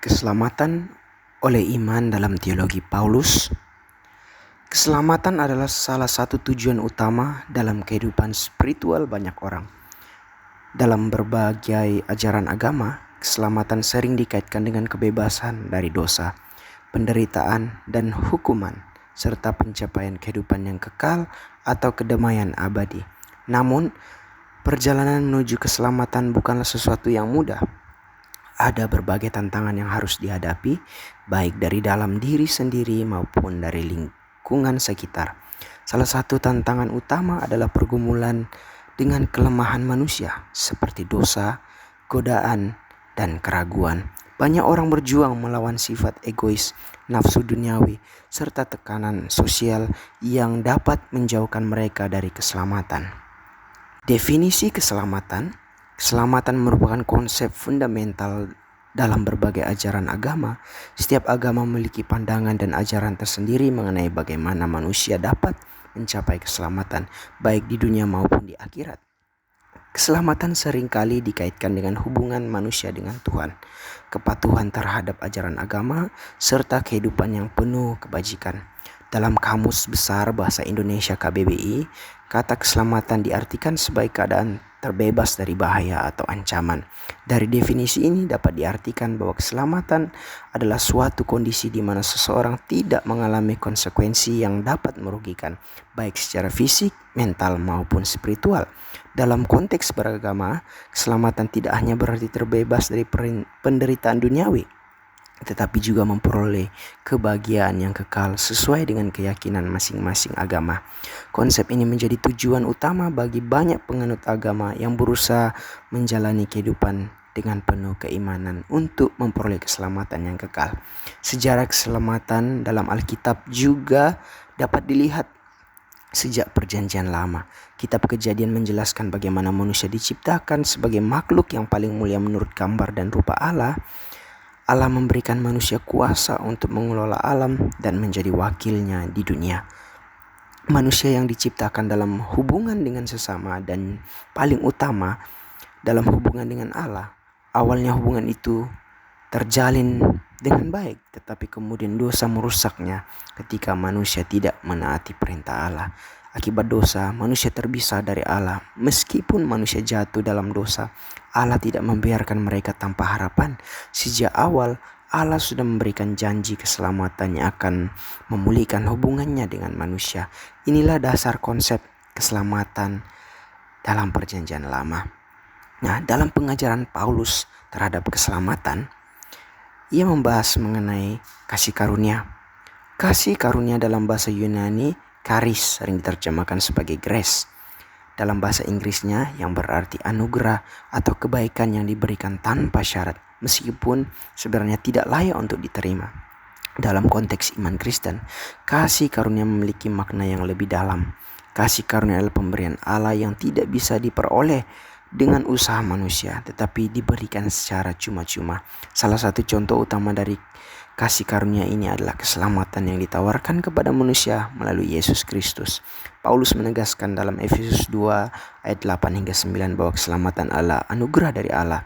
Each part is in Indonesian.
Keselamatan oleh iman dalam teologi Paulus. Keselamatan adalah salah satu tujuan utama dalam kehidupan spiritual banyak orang. Dalam berbagai ajaran agama, keselamatan sering dikaitkan dengan kebebasan dari dosa, penderitaan, dan hukuman, serta pencapaian kehidupan yang kekal atau kedamaian abadi. Namun, perjalanan menuju keselamatan bukanlah sesuatu yang mudah. Ada berbagai tantangan yang harus dihadapi, baik dari dalam diri sendiri maupun dari lingkungan sekitar. Salah satu tantangan utama adalah pergumulan dengan kelemahan manusia, seperti dosa, godaan, dan keraguan. Banyak orang berjuang melawan sifat egois, nafsu duniawi, serta tekanan sosial yang dapat menjauhkan mereka dari keselamatan. Definisi keselamatan. Keselamatan merupakan konsep fundamental dalam berbagai ajaran agama. Setiap agama memiliki pandangan dan ajaran tersendiri mengenai bagaimana manusia dapat mencapai keselamatan, baik di dunia maupun di akhirat. Keselamatan seringkali dikaitkan dengan hubungan manusia dengan Tuhan, kepatuhan terhadap ajaran agama, serta kehidupan yang penuh kebajikan. Dalam Kamus Besar Bahasa Indonesia KBBI, kata keselamatan diartikan sebagai keadaan terbebas dari bahaya atau ancaman. Dari definisi ini dapat diartikan bahwa keselamatan adalah suatu kondisi di mana seseorang tidak mengalami konsekuensi yang dapat merugikan, baik secara fisik, mental, maupun spiritual. Dalam konteks beragama, keselamatan tidak hanya berarti terbebas dari penderitaan duniawi, tetapi juga memperoleh kebahagiaan yang kekal sesuai dengan keyakinan masing-masing agama. Konsep ini menjadi tujuan utama bagi banyak penganut agama yang berusaha menjalani kehidupan dengan penuh keimanan untuk memperoleh keselamatan yang kekal. Sejarah keselamatan dalam Alkitab juga dapat dilihat sejak Perjanjian Lama. Kitab Kejadian menjelaskan bagaimana manusia diciptakan sebagai makhluk yang paling mulia menurut gambar dan rupa Allah. Allah memberikan manusia kuasa untuk mengelola alam dan menjadi wakilnya di dunia. Manusia yang diciptakan dalam hubungan dengan sesama dan paling utama dalam hubungan dengan Allah. Awalnya hubungan itu terjalin dengan baik, tetapi kemudian dosa merusaknya ketika manusia tidak menaati perintah Allah. Akibat dosa, manusia terpisah dari Allah. Meskipun manusia jatuh dalam dosa, Allah tidak membiarkan mereka tanpa harapan. Sejak awal, Allah sudah memberikan janji keselamatan yang akan memulihkan hubungannya dengan manusia. Inilah dasar konsep keselamatan dalam Perjanjian Lama. Nah, dalam pengajaran Paulus terhadap keselamatan, ia membahas mengenai kasih karunia. Kasih karunia dalam bahasa Yunani, charis, sering diterjemahkan sebagai grace. Dalam bahasa Inggrisnya yang berarti anugerah atau kebaikan yang diberikan tanpa syarat, meskipun sebenarnya tidak layak untuk diterima. Dalam konteks iman Kristen, kasih karunia memiliki makna yang lebih dalam. Kasih karunia adalah pemberian Allah yang tidak bisa diperoleh dengan usaha manusia, tetapi diberikan secara cuma-cuma. Salah satu contoh utama dari kasih karunia ini adalah keselamatan yang ditawarkan kepada manusia melalui Yesus Kristus. Paulus menegaskan dalam Efesus 2 ayat 8 hingga 9 bahwa keselamatan adalah anugerah dari Allah,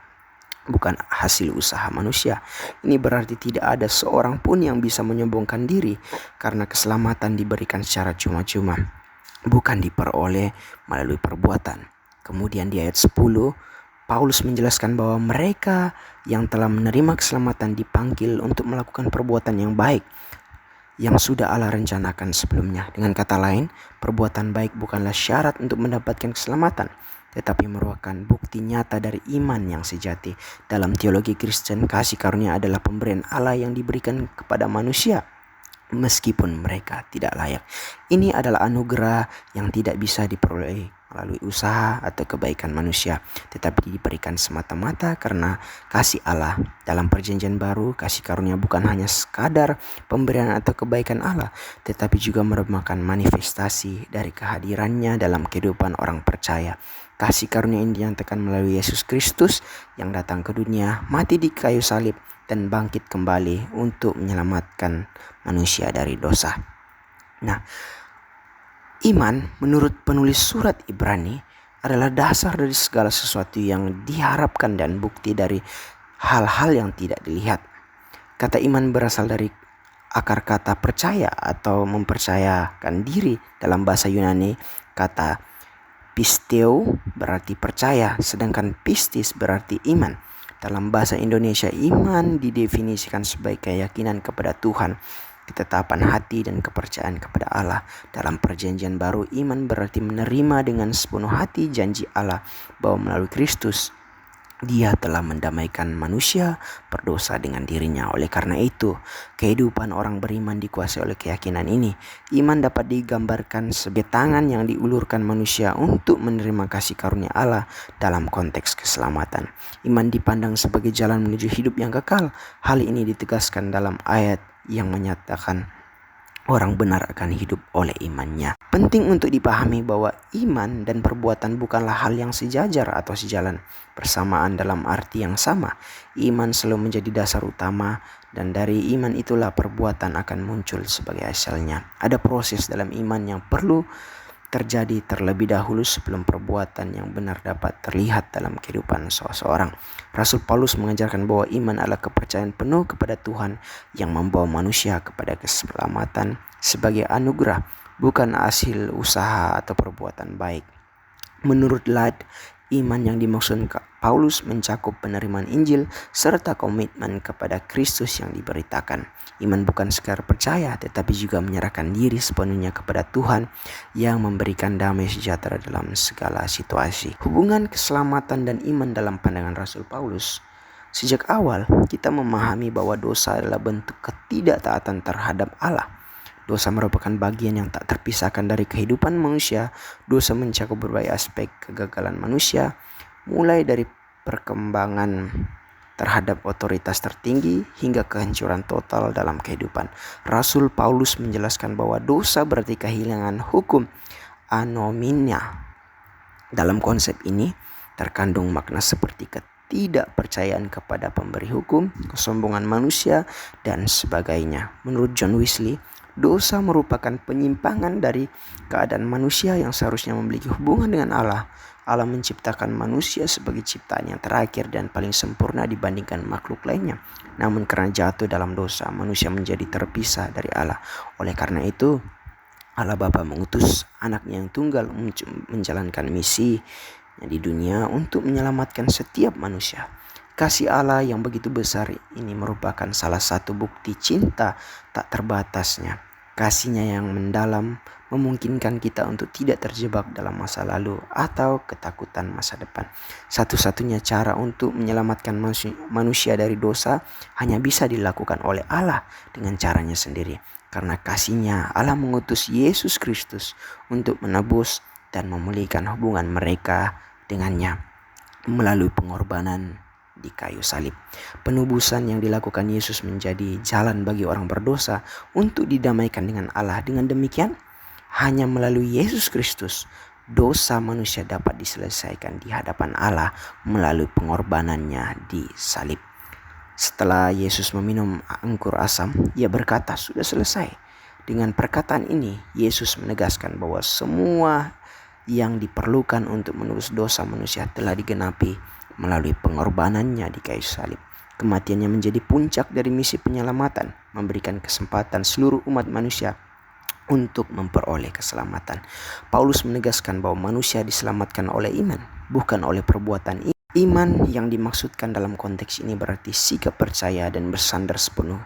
bukan hasil usaha manusia. Ini berarti tidak ada seorang pun yang bisa menyombongkan diri, karena keselamatan diberikan secara cuma-cuma, bukan diperoleh melalui perbuatan. Kemudian di ayat 10, Paulus menjelaskan bahwa mereka yang telah menerima keselamatan dipanggil untuk melakukan perbuatan yang baik yang sudah Allah rencanakan sebelumnya. Dengan kata lain, perbuatan baik bukanlah syarat untuk mendapatkan keselamatan, tetapi merupakan bukti nyata dari iman yang sejati. Dalam teologi Kristen, kasih karunia adalah pemberian Allah yang diberikan kepada manusia meskipun mereka tidak layak. Ini adalah anugerah yang tidak bisa diperoleh melalui usaha atau kebaikan manusia, tetapi diberikan semata-mata karena kasih Allah. Dalam Perjanjian Baru, kasih karunia bukan hanya sekadar pemberian atau kebaikan Allah, tetapi juga merupakan manifestasi dari kehadirannya dalam kehidupan orang percaya. Kasih karunia ini dinyatakan melalui Yesus Kristus yang datang ke dunia, mati di kayu salib, dan bangkit kembali untuk menyelamatkan manusia dari dosa. Nah, iman menurut penulis surat Ibrani adalah dasar dari segala sesuatu yang diharapkan dan bukti dari hal-hal yang tidak dilihat. Kata iman berasal dari akar kata percaya atau mempercayakan diri. Dalam bahasa Yunani, kata pisteo berarti percaya, sedangkan pistis berarti iman. Dalam bahasa Indonesia, iman didefinisikan sebagai keyakinan kepada Tuhan, ketetapan hati dan kepercayaan kepada Allah. Dalam Perjanjian Baru, iman berarti menerima dengan sepenuh hati janji Allah bahwa melalui Kristus Dia telah mendamaikan manusia berdosa dengan dirinya. Oleh karena itu, kehidupan orang beriman dikuasai oleh keyakinan ini. Iman dapat digambarkan sebagai tangan yang diulurkan manusia untuk menerima kasih karunia Allah dalam konteks keselamatan. Iman dipandang sebagai jalan menuju hidup yang kekal. Hal ini ditegaskan dalam ayat yang menyatakan orang benar akan hidup oleh imannya. Penting untuk dipahami bahwa iman dan perbuatan bukanlah hal yang sejajar atau sejalan bersamaan dalam arti yang sama. Iman selalu menjadi dasar utama, dan dari iman itulah perbuatan akan muncul sebagai hasilnya. Ada proses dalam iman yang perlu terjadi terlebih dahulu sebelum perbuatan yang benar dapat terlihat dalam kehidupan seseorang. Rasul Paulus mengajarkan bahwa iman adalah kepercayaan penuh kepada Tuhan yang membawa manusia kepada keselamatan sebagai anugerah, bukan hasil usaha atau perbuatan baik. Menurut Ladd, iman yang dimaksud Paulus mencakup penerimaan Injil serta komitmen kepada Kristus yang diberitakan. Iman bukan sekadar percaya, tetapi juga menyerahkan diri sepenuhnya kepada Tuhan yang memberikan damai sejahtera dalam segala situasi. Hubungan keselamatan dan iman dalam pandangan Rasul Paulus. Sejak awal, kita memahami bahwa dosa adalah bentuk ketidaktaatan terhadap Allah. Dosa merupakan bagian yang tak terpisahkan dari kehidupan manusia. Dosa mencakup berbagai aspek kegagalan manusia, mulai dari perkembangan terhadap otoritas tertinggi hingga kehancuran total dalam kehidupan. Rasul Paulus menjelaskan bahwa dosa berarti kehilangan hukum anomia. Dalam konsep ini terkandung makna seperti ketidakpercayaan kepada pemberi hukum, kesombongan manusia, dan sebagainya. Menurut John Wesley, dosa merupakan penyimpangan dari keadaan manusia yang seharusnya memiliki hubungan dengan Allah. Allah menciptakan manusia sebagai ciptaan yang terakhir dan paling sempurna dibandingkan makhluk lainnya. Namun karena jatuh dalam dosa, manusia menjadi terpisah dari Allah. Oleh karena itu, Allah Bapa mengutus anaknya yang tunggal menjalankan misi di dunia untuk menyelamatkan setiap manusia. Kasih Allah yang begitu besar ini merupakan salah satu bukti cinta tak terbatasnya. Kasih-Nya yang mendalam memungkinkan kita untuk tidak terjebak dalam masa lalu atau ketakutan masa depan. Satu-satunya cara untuk menyelamatkan manusia dari dosa hanya bisa dilakukan oleh Allah dengan caranya sendiri. Karena kasih-Nya, Allah mengutus Yesus Kristus untuk menebus dan memulihkan hubungan mereka dengannya melalui pengorbanan di kayu salib. Penebusan yang dilakukan Yesus menjadi jalan bagi orang berdosa untuk didamaikan dengan Allah. Dengan demikian, hanya melalui Yesus Kristus, dosa manusia dapat diselesaikan di hadapan Allah melalui pengorbanannya di salib. Setelah Yesus meminum anggur asam, Ia berkata, "Sudah selesai." Dengan perkataan ini, Yesus menegaskan bahwa semua yang diperlukan untuk menebus dosa manusia telah digenapi melalui pengorbanannya di kayu salib. Kematiannya menjadi puncak dari misi penyelamatan, memberikan kesempatan seluruh umat manusia untuk memperoleh keselamatan. Paulus menegaskan bahwa manusia diselamatkan oleh iman, bukan oleh perbuatan. Iman yang dimaksudkan dalam konteks ini berarti sikap percaya dan bersandar sepenuh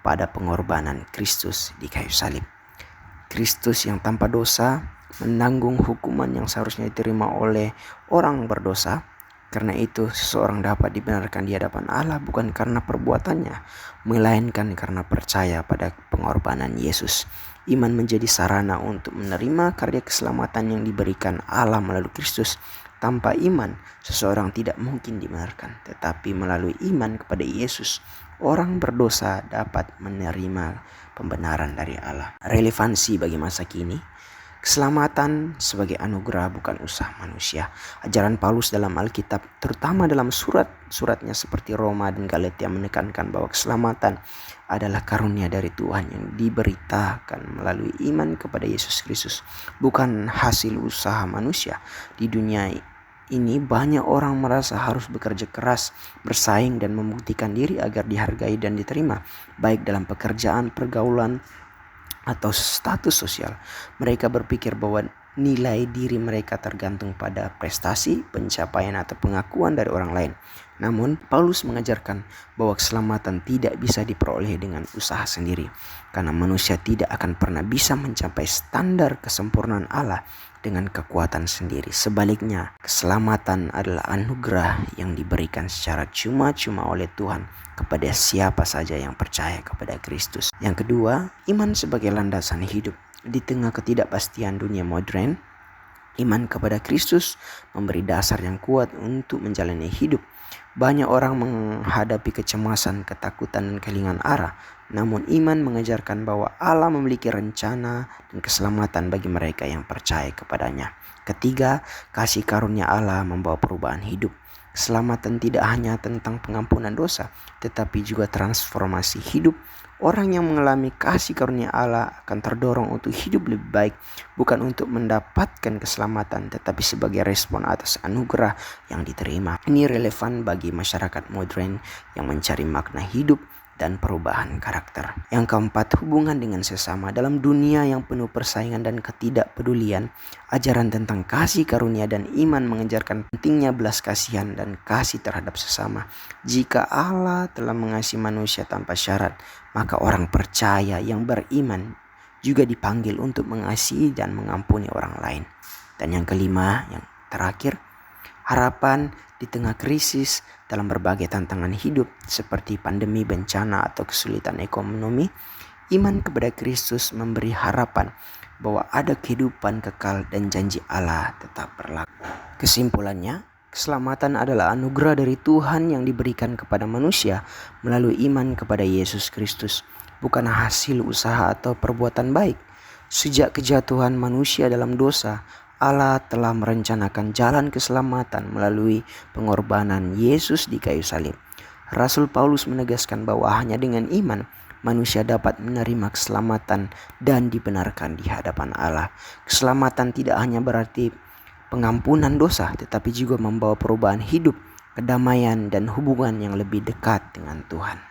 pada pengorbanan Kristus di kayu salib. Kristus yang tanpa dosa menanggung hukuman yang seharusnya diterima oleh orang berdosa. Karena itu, seseorang dapat dibenarkan di hadapan Allah bukan karena perbuatannya, melainkan karena percaya pada pengorbanan Yesus. Iman menjadi sarana untuk menerima karya keselamatan yang diberikan Allah melalui Kristus. Tanpa iman, seseorang tidak mungkin dibenarkan. Tetapi melalui iman kepada Yesus, orang berdosa dapat menerima pembenaran dari Allah. Relevansi bagi masa kini. Keselamatan sebagai anugerah bukan usaha manusia. Ajaran Paulus dalam Alkitab, terutama dalam surat-suratnya seperti Roma dan Galatia, menekankan bahwa keselamatan adalah karunia dari Tuhan yang diberitakan melalui iman kepada Yesus Kristus, bukan hasil usaha manusia. Di dunia ini banyak orang merasa harus bekerja keras, bersaing dan membuktikan diri agar dihargai dan diterima, baik dalam pekerjaan, pergaulan, atau status sosial. Mereka berpikir bahwa nilai diri mereka tergantung pada prestasi, pencapaian, atau pengakuan dari orang lain. Namun, Paulus mengajarkan bahwa keselamatan tidak bisa diperoleh dengan usaha sendiri, karena manusia tidak akan pernah bisa mencapai standar kesempurnaan Allah dengan kekuatan sendiri. Sebaliknya, keselamatan adalah anugerah yang diberikan secara cuma-cuma oleh Tuhan kepada siapa saja yang percaya kepada Kristus. Yang kedua, iman sebagai landasan hidup. Di tengah ketidakpastian dunia modern, iman kepada Kristus memberi dasar yang kuat untuk menjalani hidup. Banyak orang menghadapi kecemasan, ketakutan, dan kehilangan arah. Namun iman mengajarkan bahwa Allah memiliki rencana dan keselamatan bagi mereka yang percaya kepadanya. Ketiga, kasih karunia Allah membawa perubahan hidup. Keselamatan tidak hanya tentang pengampunan dosa, tetapi juga transformasi hidup. Orang yang mengalami kasih karunia Allah akan terdorong untuk hidup lebih baik, bukan untuk mendapatkan keselamatan, tetapi sebagai respon atas anugerah yang diterima. Ini relevan bagi masyarakat modern yang mencari makna hidup dan perubahan karakter. Yang keempat, hubungan dengan sesama. Dalam dunia yang penuh persaingan dan ketidakpedulian, ajaran tentang kasih karunia dan iman mengajarkan pentingnya belas kasihan dan kasih terhadap sesama. Jika Allah telah mengasihi manusia tanpa syarat, maka orang percaya yang beriman juga dipanggil untuk mengasihi dan mengampuni orang lain. Dan yang kelima, yang terakhir, harapan di tengah krisis dalam berbagai tantangan hidup seperti pandemi, bencana, atau kesulitan ekonomi. Iman kepada Kristus memberi harapan bahwa ada kehidupan kekal dan janji Allah tetap berlaku. Kesimpulannya, keselamatan adalah anugerah dari Tuhan yang diberikan kepada manusia melalui iman kepada Yesus Kristus, bukan hasil usaha atau perbuatan baik. Sejak kejatuhan manusia dalam dosa, Allah telah merencanakan jalan keselamatan melalui pengorbanan Yesus di kayu salib. Rasul Paulus menegaskan bahwa hanya dengan iman manusia dapat menerima keselamatan dan dibenarkan di hadapan Allah. Keselamatan tidak hanya berarti pengampunan dosa, tetapi juga membawa perubahan hidup, kedamaian, dan hubungan yang lebih dekat dengan Tuhan.